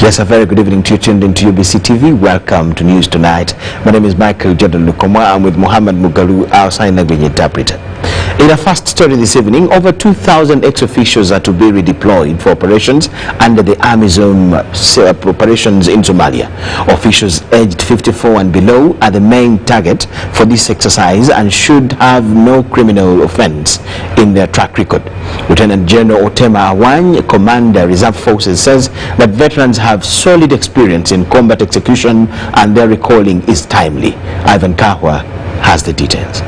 Yes, a very good evening to you tuned into UBC TV. Welcome to News Tonight. My name is Michael Jordan Lukomwa. I'm with Muhammad Mugalu, our sign language interpreter. In a first story this evening, over 2,000 ex-officials are to be redeployed for operations under the AMISOM operations in Somalia. Officials aged 54 and below are the main target for this exercise and should have no criminal offense in their track record. Lieutenant General Otema Awany, Commander Reserve Forces, says that veterans have solid experience in combat execution and their recalling is timely. Ivan Kahwa has the details.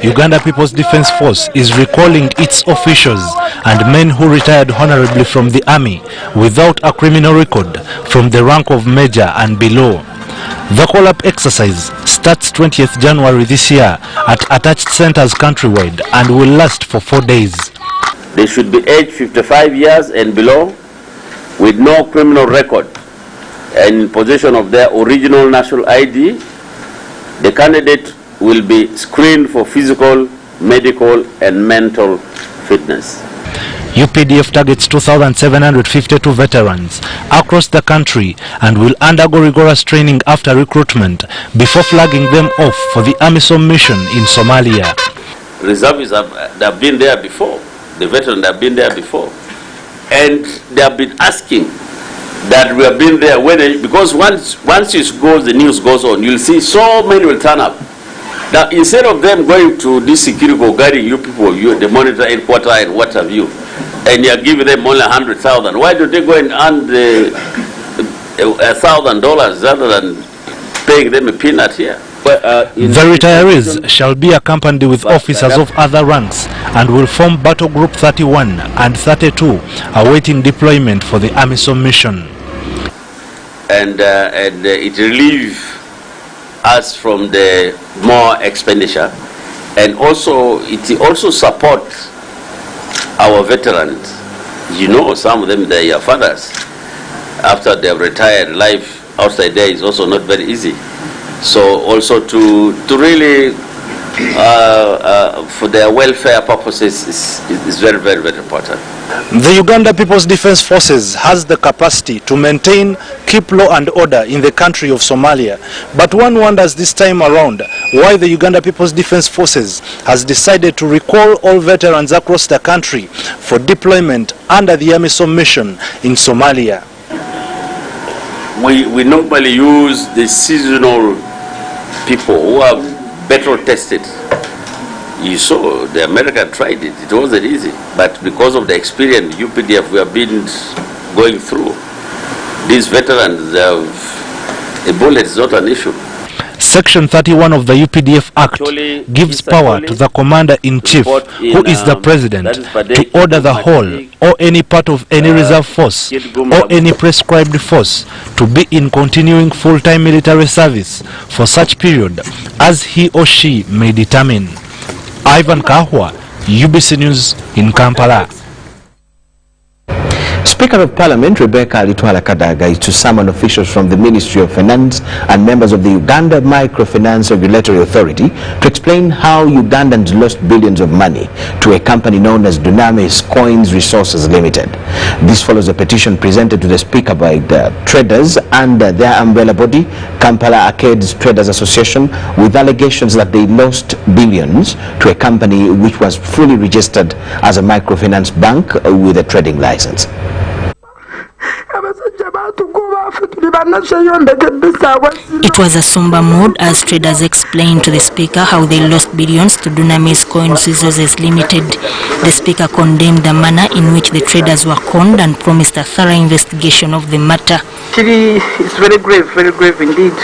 Uganda People's Defense Force is recalling its officials and men who retired honorably from the army without a criminal record from the rank of major and below. The call-up exercise starts 20th January this year at attached centers countrywide and will last for 4 days. They should be aged 55 years and below with no criminal record and in possession of their original national ID. The candidate will be screened for physical, medical and mental fitness. UPDF targets 2,752 veterans across the country and will undergo rigorous training after recruitment before flagging them off for the AMISOM mission in Somalia. Reservists have been there before. The veterans have been there before. And they have been asking that we have been there because once it goes, the news goes on, you'll see so many will turn up. Now, instead of them going to this security or guiding you people, the monitor headquarters and what have you, and you are giving them only 100,000, why don't they go and earn $1,000 rather than paying them a peanut here? The retirees shall be accompanied with officers of other ranks and will form Battle Group 31 and 32, awaiting deployment for the AMISOM mission. And it relieves us from the more expenditure, and also it also supports our veterans. You know, some of them, they are fathers. After they have retired, life outside there is also not very easy. So also to really for their welfare purposes is very, very, very important. The Uganda People's Defense Forces has the capacity to maintain, keep law and order in the country of Somalia. But one wonders this time around why the Uganda People's Defense Forces has decided to recall all veterans across the country for deployment under the AMISOM mission in Somalia. We normally use the seasonal people who are better tested. You saw the American tried it. It wasn't easy, but because of the experience UPDF we have been going through, these veterans a bullet is not an issue. Section 31 of the UPDF Act gives power to the Commander-in-Chief, who is the President, to order the whole or any part of any reserve force or any prescribed force to be in continuing full-time military service for such period as he or she may determine. Ivan Kahwa, UBC News in Kampala. Speaker of Parliament Rebecca Alitwala Kadaga is to summon officials from the Ministry of Finance and members of the Uganda Microfinance Regulatory Authority to explain how Ugandans lost billions of money to a company known as Dunamis Coins Resources Limited. This follows a petition presented to the Speaker by the traders and their umbrella body, Kampala Arcades Traders Association, with allegations that they lost billions to a company which was fully registered as a microfinance bank with a trading license. It was a somber mood as traders explained to the Speaker how they lost billions to Dunamis Coins Resources Limited. The Speaker condemned the manner in which the traders were conned and promised a thorough investigation of the matter. It's very grave indeed.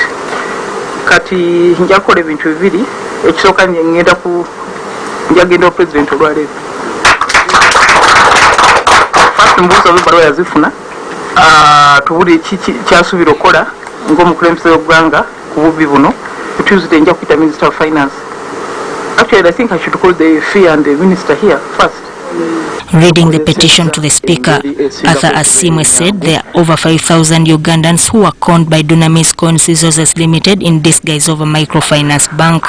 Kati njakole ebintu bibiri ekisooka ngenda ku njagenda president olwaleero. First mbuuza bibalo yazifuna tubuli kyasuubira okola ng'omukulembeze w'eggwanga ku bubbi buno. Tuesday nja kuyita Minister of Finance. Actually, I think I should call the fee and the minister here first. Reading the petition to the Speaker, Arthur Asimwe said there are over 5,000 Ugandans who are conned by Dunamis Coin Resources Limited in disguise of a microfinance bank.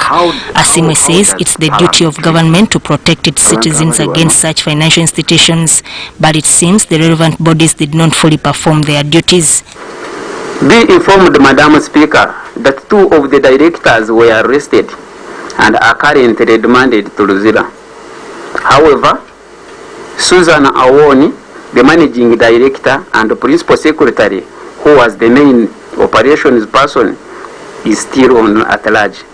Asimwe says it's the duty of government to protect its citizens against such financial institutions, but it seems the relevant bodies did not fully perform their duties. Be informed, Madam Speaker, that 2 of the directors were arrested and are currently remanded to Luzira. However, Susan Awoni, the managing director and principal secretary, who was the main operations person, is still on at large.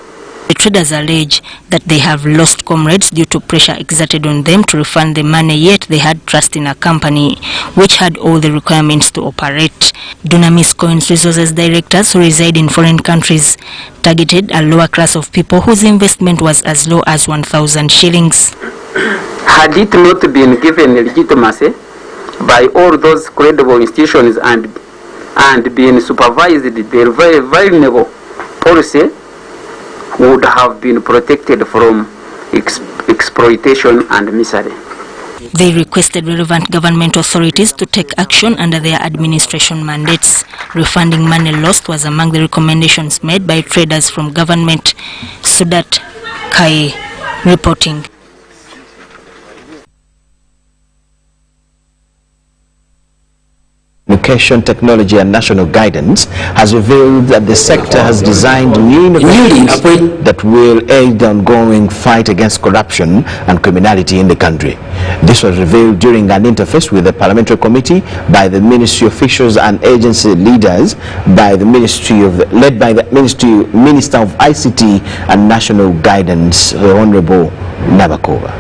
The traders allege that they have lost comrades due to pressure exerted on them to refund the money, yet they had trust in a company which had all the requirements to operate. Dunamis Coins Resources directors who reside in foreign countries targeted a lower class of people whose investment was as low as 1,000 shillings. Had it not been given legitimacy by all those credible institutions and been supervised, the very vulnerable policy would have been protected from exploitation and misery. They requested relevant government authorities to take action under their administration mandates. Refunding money lost was among the recommendations made by traders from government. Sudat Kai reporting. Communication Technology and National Guidance has revealed that the sector has designed new innovations that will aid the ongoing fight against corruption and criminality in the country. This was revealed during an interface with the Parliamentary Committee by the Ministry officials and agency leaders by the led by the Minister of ICT and National Guidance, the Honorable Nabakova.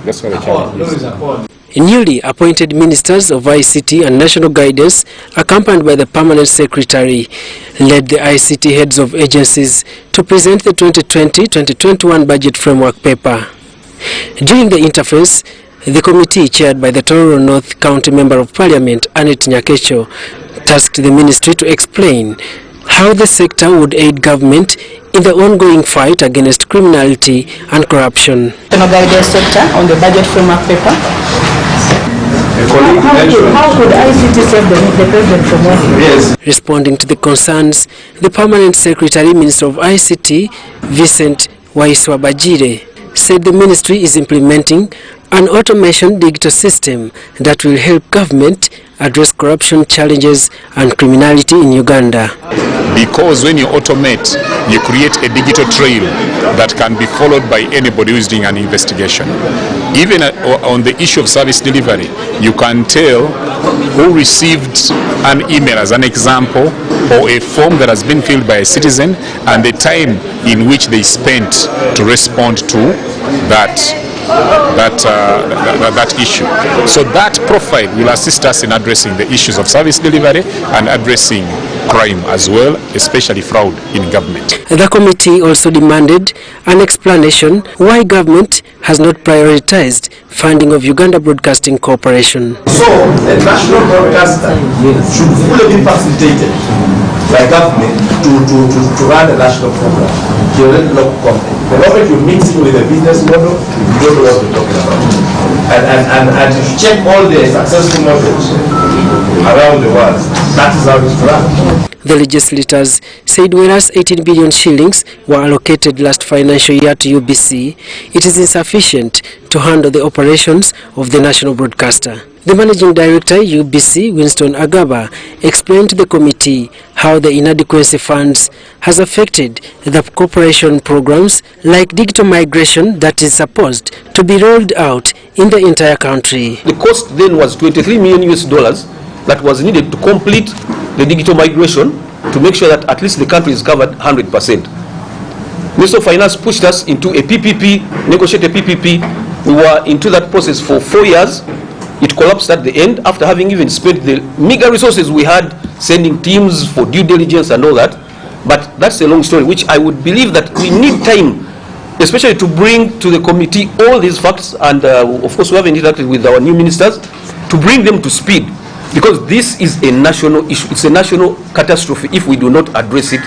That's what the challenge is. Newly appointed ministers of ICT and National Guidance, accompanied by the Permanent Secretary, led the ICT heads of agencies to present the 2020-2021 budget framework paper. During the interface, the committee, chaired by the Tororo North County Member of Parliament, Annette Nyakecho, tasked the ministry to explain how the sector would aid government in the ongoing fight against criminality and corruption. National Guidance sector on the budget framework paper. How could ICT save the president from working? Yes. Responding to the concerns, the Permanent Secretary, Minister of ICT, Vincent Waiswabajire, said the ministry is implementing an automation digital system that will help government address corruption challenges and criminality in Uganda. Because when you automate, you create a digital trail that can be followed by anybody who is doing an investigation. Even on the issue of service delivery, you can tell who received an email, as an example, or a form that has been filled by a citizen, and the time in which they spent to respond to that issue. So that profile will assist us in addressing the issues of service delivery and addressing crime as well, especially fraud in government. The committee also demanded an explanation why government has not prioritized funding of Uganda Broadcasting Corporation. So the national broadcaster should fully be facilitated by government to run a national program. The moment you're mixing with a business model, you don't know what we're talking about. And if you check all the successful models around the world, that is how it's run. The legislators said whereas 18 billion shillings were allocated last financial year to UBC, it is insufficient to handle the operations of the national broadcaster. The managing director, UBC, Winston Agaba, explained to the committee how the inadequacy funds has affected the corporation programs like digital migration that is supposed to be rolled out in the entire country. The cost then was $23 million that was needed to complete the digital migration to make sure that at least the country is covered 100%. Minister of Finance pushed us into a PPP, negotiated PPP. We were into that process for 4 years. It collapsed at the end after having even spent the meager resources we had sending teams for due diligence and all that. But that's a long story, which I would believe that we need time, especially to bring to the committee all these facts, and of course we haven't interacted with our new ministers, to bring them to speed, because this is a national issue. It's a national catastrophe if we do not address it.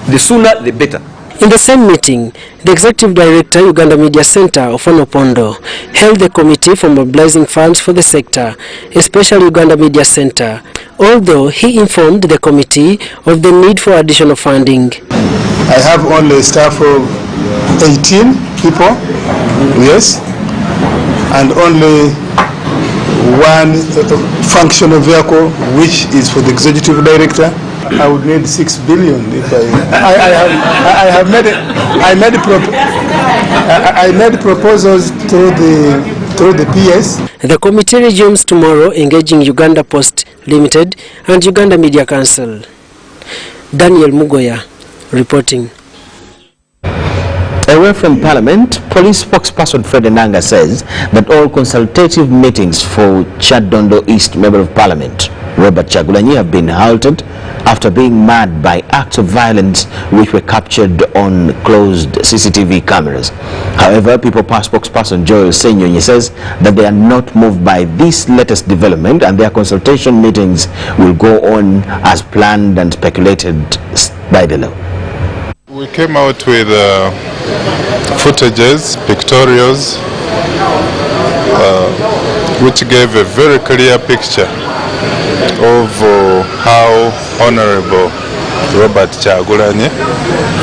The sooner the better. In the same meeting, the Executive Director, Uganda Media Center, Ofono Pondo, held the committee for mobilizing funds for the sector, especially Uganda Media Center, although he informed the committee of the need for additional funding. I have only staff of 18 people, yes, and only one functional vehicle, which is for the Executive Director. I would need 6 billion if I made proposals through the PS. The committee resumes tomorrow, engaging Uganda Post Limited and Uganda Media Council. Daniel Mugoya reporting. Away from Parliament, police spokesperson Fred Enanga says that all consultative meetings for Chadondo East Member of Parliament Robert Chagulanyi have been halted after being marred by acts of violence which were captured on closed CCTV cameras. However, People Power spokesperson Joel Senyonyi says that they are not moved by this latest development and their consultation meetings will go on as planned and speculated by the law. We came out with footages, pictorials, which gave a very clear picture of how Honorable Robert Chagulanyi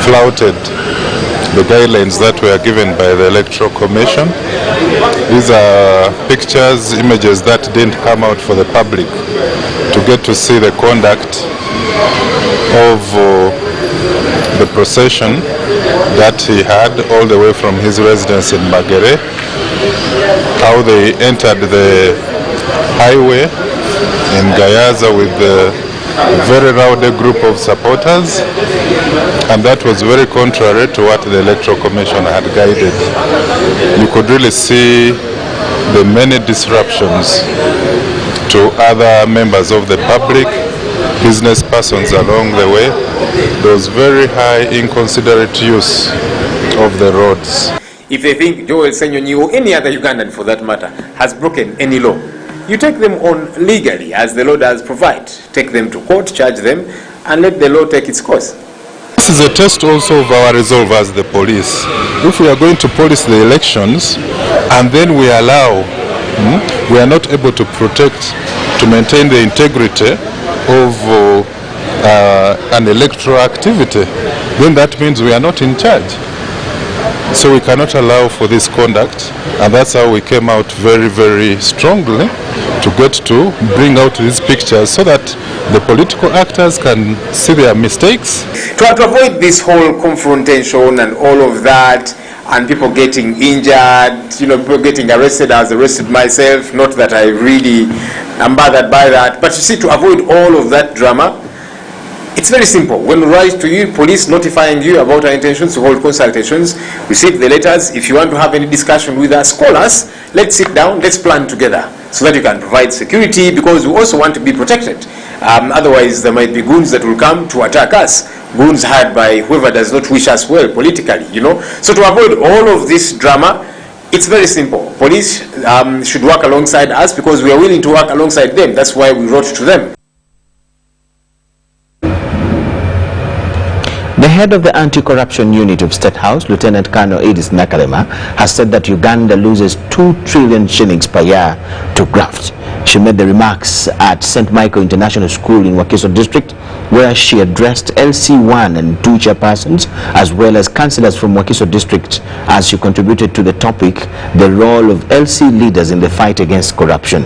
flouted the guidelines that were given by the Electoral Commission. These are pictures, images that didn't come out for the public to get to see the conduct of the procession that he had all the way from his residence in Magere, how they entered the highway in Gayaza with a very rowdy group of supporters, and that was very contrary to what the Electoral Commission had guided. You could really see the many disruptions to other members of the public, business persons along the way. There was very high inconsiderate use of the roads. If they think Joel Senyonyi or any other Ugandan for that matter has broken any law, you take them on legally as the law does provide. Take them to court, charge them, and let the law take its course. This is a test also of our resolve as the police. If we are going to police the elections and then we allow, we are not able to protect, to maintain the integrity of an electoral activity, then that means we are not in charge. So we cannot allow for this conduct, and that's how we came out very, very strongly to get to bring out these pictures so that the political actors can see their mistakes. To avoid this whole confrontation and all of that, and people getting injured, people getting arrested. I was arrested myself, not that I really am bothered by that, but you see, to avoid all of that drama, it's very simple. When we write to you, police notifying you about our intentions to hold consultations, receive the letters. If you want to have any discussion with us, call us. Let's sit down, let's plan together so that you can provide security, because we also want to be protected. Otherwise, there might be goons that will come to attack us. Goons hired by whoever does not wish us well politically, So to avoid all of this drama, it's very simple. Police should work alongside us because we are willing to work alongside them. That's why we wrote to them. The head of the anti-corruption unit of State House, Lieutenant Colonel Edith Nakalema, has said that Uganda loses 2 trillion shillings per year to graft. She made the remarks at St. Michael International School in Wakiso District, where she addressed LC1 and 2 chairpersons, as well as councillors from Wakiso District, as she contributed to the topic, the role of LC leaders in the fight against corruption.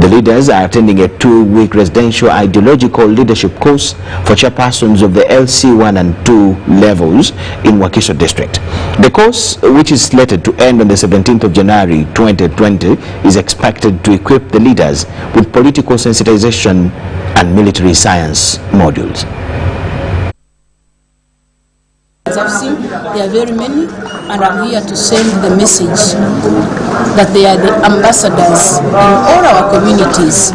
The leaders are attending a 2-week residential ideological leadership course for chairpersons of the LC1 and 2 levels in Wakiso District. The course, which is slated to end on the 17th of January 2020, is expected to equip the leaders with political sensitization and military science modules. As I've seen, there are very many, and I'm here to send the message that they are the ambassadors in all our communities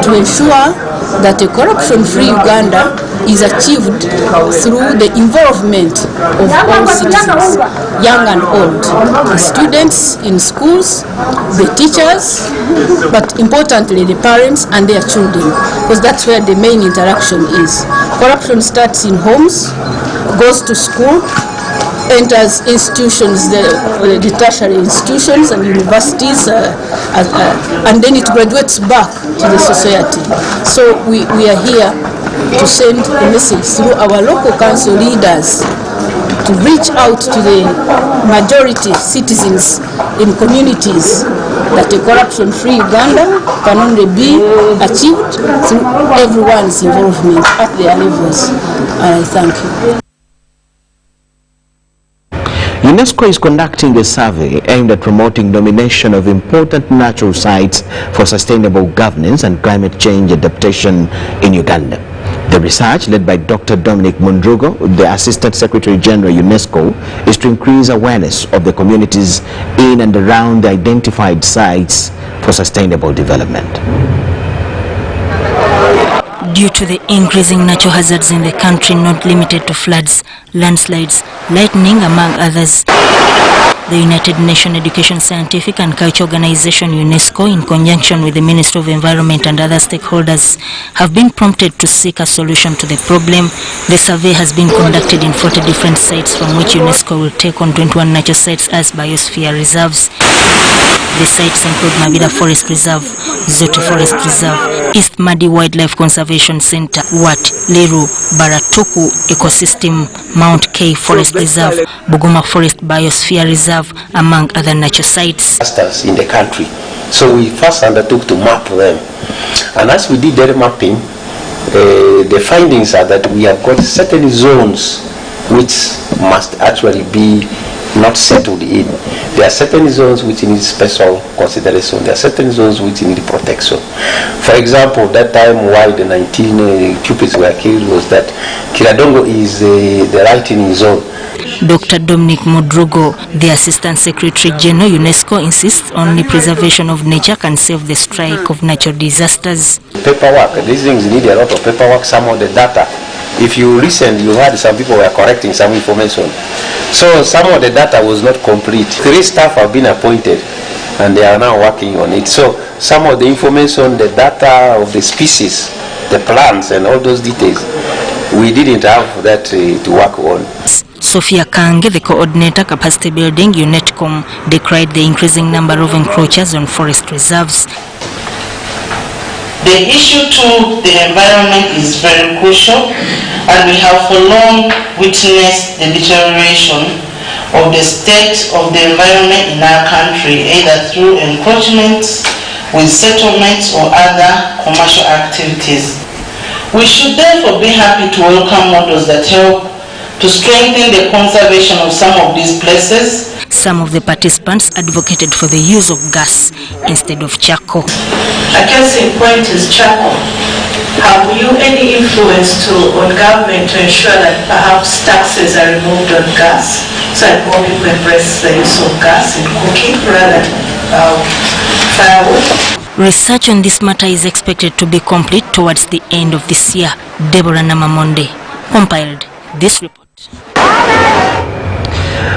to ensure that a corruption-free Uganda is achieved through the involvement of all citizens, young and old, the students in schools, the teachers, but importantly the parents and their children, because that's where the main interaction is. Corruption starts in homes, goes to school, enters institutions, the tertiary institutions and universities, and then it graduates back to the society. So we are here to send a message through our local council leaders to reach out to the majority citizens in communities that a corruption-free Uganda can only be achieved through everyone's involvement at their levels. I thank you. UNESCO is conducting a survey aimed at promoting nomination of important natural sites for sustainable governance and climate change adaptation in Uganda. The research, led by Dr. Dominic Mundrugo, the Assistant Secretary General UNESCO, is to increase awareness of the communities in and around the identified sites for sustainable development. Due to the increasing natural hazards in the country, not limited to floods, landslides, lightning, among others, the United Nations Education, Scientific and Culture Organization, UNESCO, in conjunction with the Ministry of Environment and other stakeholders, have been prompted to seek a solution to the problem. The survey has been conducted in 40 different sites, from which UNESCO will take on 21 nature sites as biosphere reserves. The sites include Mabira Forest Reserve, Zote Forest Reserve, East Madi Wildlife Conservation Center, Wat, LEERO, Baratuku Ecosystem, Mount K Forest Reserve, Buguma Forest Biosphere Reserve, among other nature sites. In the country. So we first undertook to map them. And as we did that mapping, the findings are that we have got certain zones which must actually be not settled in. There are certain zones which need special consideration. There are certain zones which need protection. For example, that time why the 19 pupils were killed was that Kiradongo is the lightning zone. Dr. Dominic Mundrugo, the Assistant Secretary General, UNESCO, insists only preservation of nature can save the strike of natural disasters. Paperwork, these things need a lot of paperwork, some of the data. If you listen, you heard some people were correcting some information. So some of the data was not complete. 3 staff have been appointed and they are now working on it. So some of the information, the data of the species, the plants and all those details, we didn't have that to work on. Sophia Kange, the coordinator, capacity building, UNETCOM, decried the increasing number of encroachers on forest reserves. The issue to the environment is very crucial, and we have for long witnessed the deterioration of the state of the environment in our country, either through encroachments, with settlements or other commercial activities. We should therefore be happy to welcome models that help to strengthen the conservation of some of these places. Some of the participants advocated for the use of gas instead of charcoal. A case in point is charcoal. Have you any influence on government to ensure that perhaps taxes are removed on gas, so that more people embrace the use of gas in cooking rather than firewood? Research on this matter is expected to be complete towards the end of this year. Deborah Namamonde compiled this report.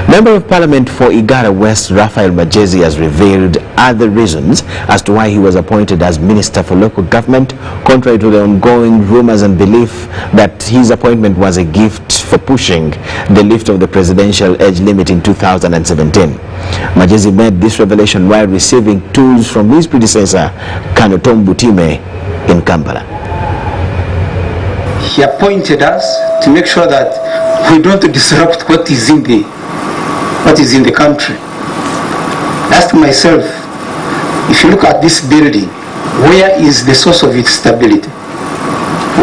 Member of Parliament for Igara West, Raphael Majezi, has revealed other reasons as to why he was appointed as Minister for Local Government, contrary to the ongoing rumors and belief that his appointment was a gift for pushing the lift of the presidential age limit in 2017. Majezi made this revelation while receiving tools from his predecessor, Kano Tom Butime, in Kampala. He appointed us to make sure that we don't disrupt what is in the country. I asked myself, if you look at this building, where is the source of its stability?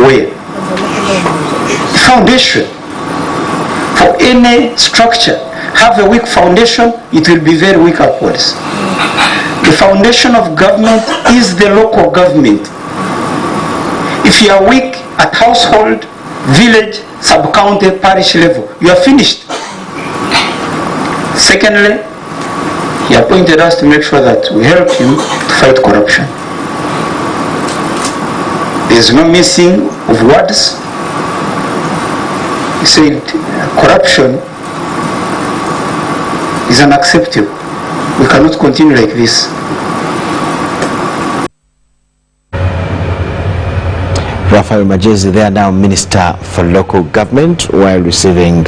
Where? The foundation. For any structure, have a weak foundation, it will be very weak upwards. The foundation of government is the local government. If you are weak at household, village, sub-county, parish level, you are finished. Secondly, he appointed us to make sure that we help him to fight corruption. There is no missing of words. He said corruption is unacceptable. We cannot continue like this. Rafael Majezi, they are now Minister for Local Government while receiving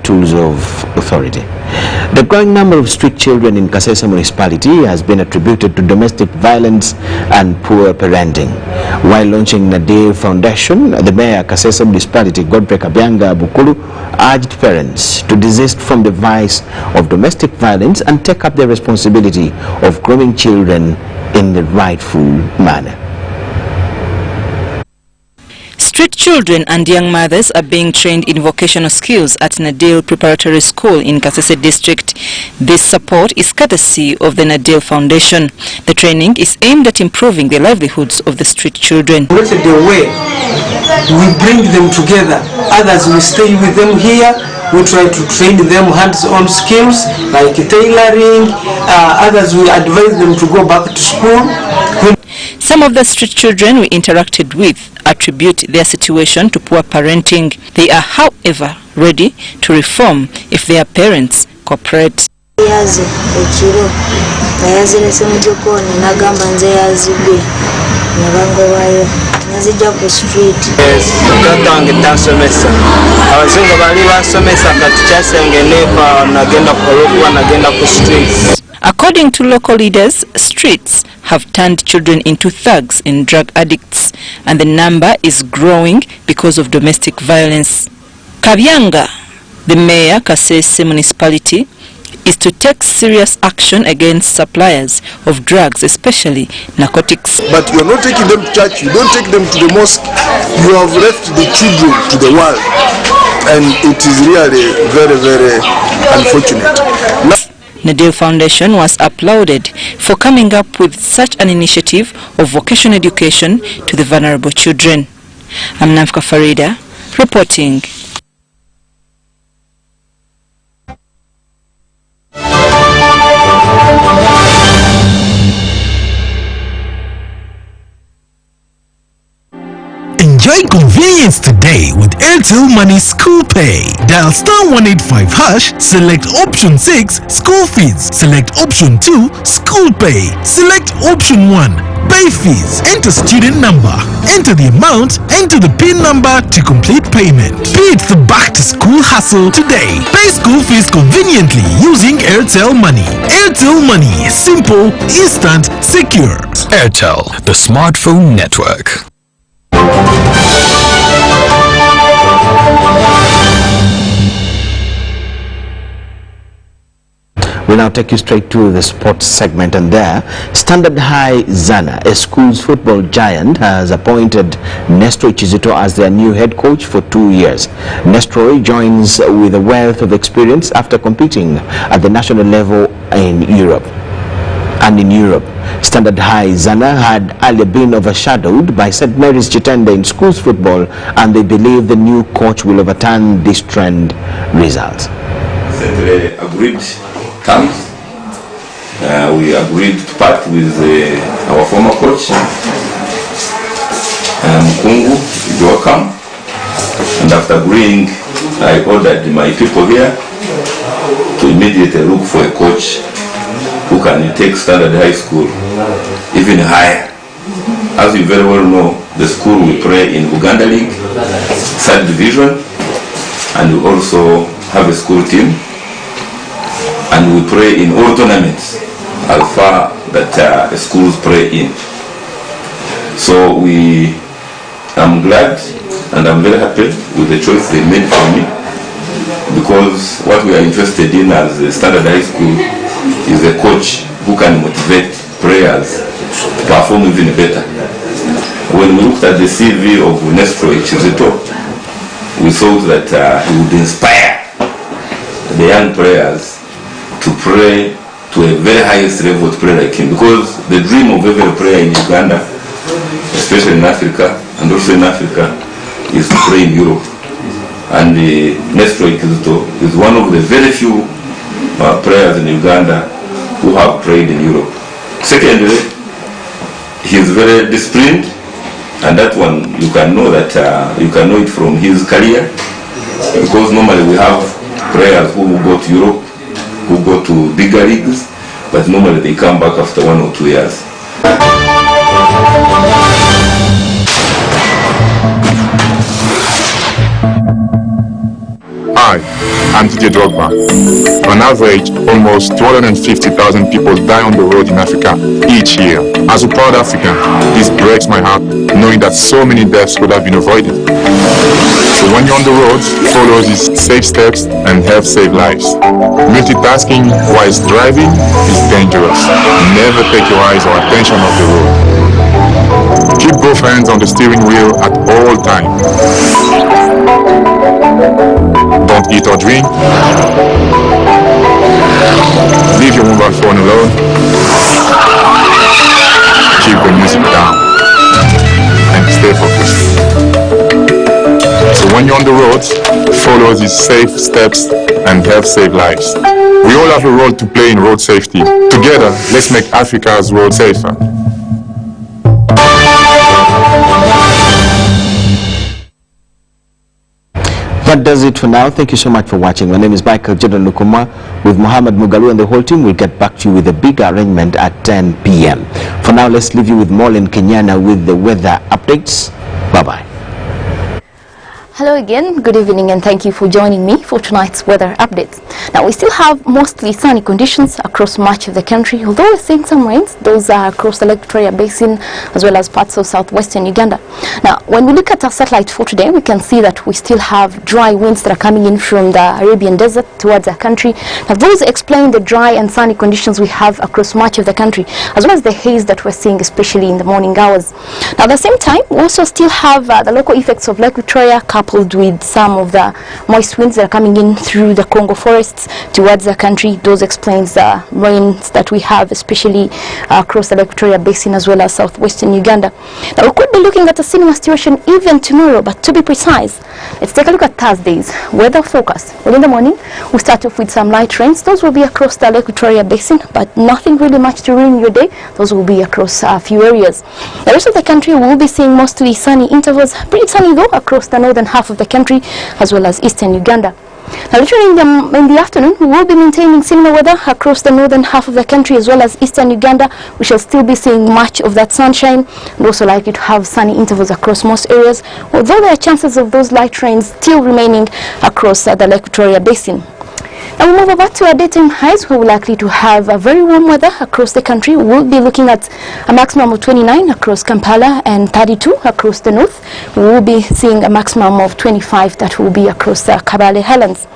tools of authority. The growing number of street children in Kasese municipality has been attributed to domestic violence and poor parenting. While launching Nadil Foundation, the mayor of Kasese municipality, Godfrey Kabyanga Bukulu, urged parents to desist from the vice of domestic violence and take up the responsibility of growing children in the rightful manner. Street children and young mothers are being trained in vocational skills at Nadil Preparatory School in Kasese District. This support is courtesy of the Nadil Foundation. The training is aimed at improving the livelihoods of the street children. The way we bring them together, others will stay with them here. We try to train them hands-on skills like tailoring. Others we advise them to go back to school. Some of the street children we interacted with attribute their situation to poor parenting. They are, however, ready to reform if their parents cooperate. According to local leaders, streets have turned children into thugs and drug addicts, and the number is growing because of domestic violence. Kabyanga, the mayor, Kasese municipality, is to take serious action against suppliers of drugs, especially narcotics. But you are not taking them to church, you don't take them to the mosque, you have left the children to the world, and it is really very, very unfortunate. Nadil Foundation was applauded for coming up with such an initiative of vocational education to the vulnerable children. I'm Nafka Farida reporting. Enjoy convenience today with Airtel Money School Pay. Dial *185#, select option 6, school fees, select option 2, school pay, select option 1, pay fees, enter student number, enter the amount, enter the PIN number to complete payment. Beat the back to school hustle today. Pay school fees conveniently using Airtel Money. Airtel Money, simple, instant, secure. Airtel, the smartphone network. We'll now take you straight to the sports segment, and there, Standard High Zana, a school's football giant, has appointed Nestroy Chizito as their new head coach for 2 years. Nestroy joins with a wealth of experience after competing at the national level in Europe. And in Europe, Standard High Zana had earlier been overshadowed by St. Mary's Chitende in schools football, and they believe the new coach will overturn this trend results. Agreed terms. We agreed to part with our former coach, Mkungu, welcome. And after agreeing, I ordered my people here to immediately look for a coach who can take Standard High School even higher. As you very well know, the school will play in Uganda League, 3rd division, and we also have a school team, and we play in all tournaments as far that the schools play in. So I'm glad and I'm very happy with the choice they made for me, because what we are interested in as a Standard High School is a coach who can motivate players to perform even better. When we looked at the CV of Nestroy Chizito, we thought that he would inspire the young players to play to a very highest level to play like him, because the dream of every player in Uganda, especially in Africa and also in Africa, is to play in Europe. And Nestroy Chizito is one of the very few players in Uganda who have played in Europe. Secondly, he is very disciplined, and that one you can know that you can know it from his career, because normally we have players who go to Europe, who go to bigger leagues, but normally they come back after 1 or 2 years. Hi, I'm DJ Drogba. On average, almost 250,000 people die on the road in Africa each year. As a proud African, this breaks my heart knowing that so many deaths could have been avoided. So when you're on the road, follow these safe steps and help save lives. Multitasking whilst driving is dangerous. Never take your eyes or attention off the road. Keep both hands on the steering wheel at all times. Don't eat or drink. Leave your mobile phone alone. Keep the music down. And stay focused. So when you're on the roads, follow these safe steps and help save lives. We all have a role to play in road safety. Together, let's make Africa's road safer. That does it for now. Thank you so much for watching. My name is Michael Jordan Lukuma with Muhammad Mugalu and the whole team. We'll get back to you with a big arrangement at 10 p.m. For now, let's leave you with Molin Kenyana with the weather updates. Bye-bye. Hello again, good evening, and thank you for joining me for tonight's weather updates. Now, we still have mostly sunny conditions across much of the country, although we're seeing some rains. Those are across the Lake Victoria Basin as well as parts of southwestern Uganda. Now, when we look at our satellite for today, we can see that we still have dry winds that are coming in from the Arabian Desert towards our country. Now, those explain the dry and sunny conditions we have across much of the country, as well as the haze that we're seeing, especially in the morning hours. Now, at the same time, we also still have the local effects of Lake Victoria, coupled with some of the moist winds that are coming in through the Congo forests towards the country. Those explains the rains that we have, especially across the Lake Victoria Basin as well as southwestern Uganda. Now, we could be looking at a similar situation even tomorrow, but to be precise, let's take a look at Thursday's weather forecast. Well, in the morning, we start off with some light rains. Those will be across the Lake Victoria Basin, but nothing really much to ruin your day. Those will be across a few areas. The rest of the country will be seeing mostly sunny intervals, pretty sunny though across the northern half of the country as well as eastern Uganda. Now, later in the afternoon, we will be maintaining similar weather across the northern half of the country as well as eastern Uganda. We shall still be seeing much of that sunshine and also likely to have sunny intervals across most areas, although there are chances of those light rains still remaining across the Lake Victoria Basin. Now we move over to our daytime highs. We're likely to have a very warm weather across the country. We'll be looking at a maximum of 29 across Kampala and 32 across the north. We will be seeing a maximum of 25 that will be across the Kabale Highlands.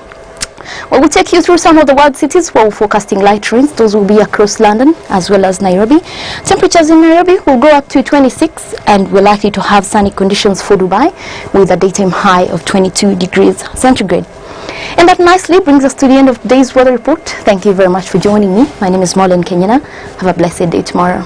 Well, we'll take you through some of the world cities where we're forecasting light rains. Those will be across London as well as Nairobi. Temperatures in Nairobi will go up to 26, and we're likely to have sunny conditions for Dubai with a daytime high of 22 degrees centigrade. And that nicely brings us to the end of today's weather report. Thank you very much for joining me. My name is Molin Kenyana. Have a blessed day tomorrow.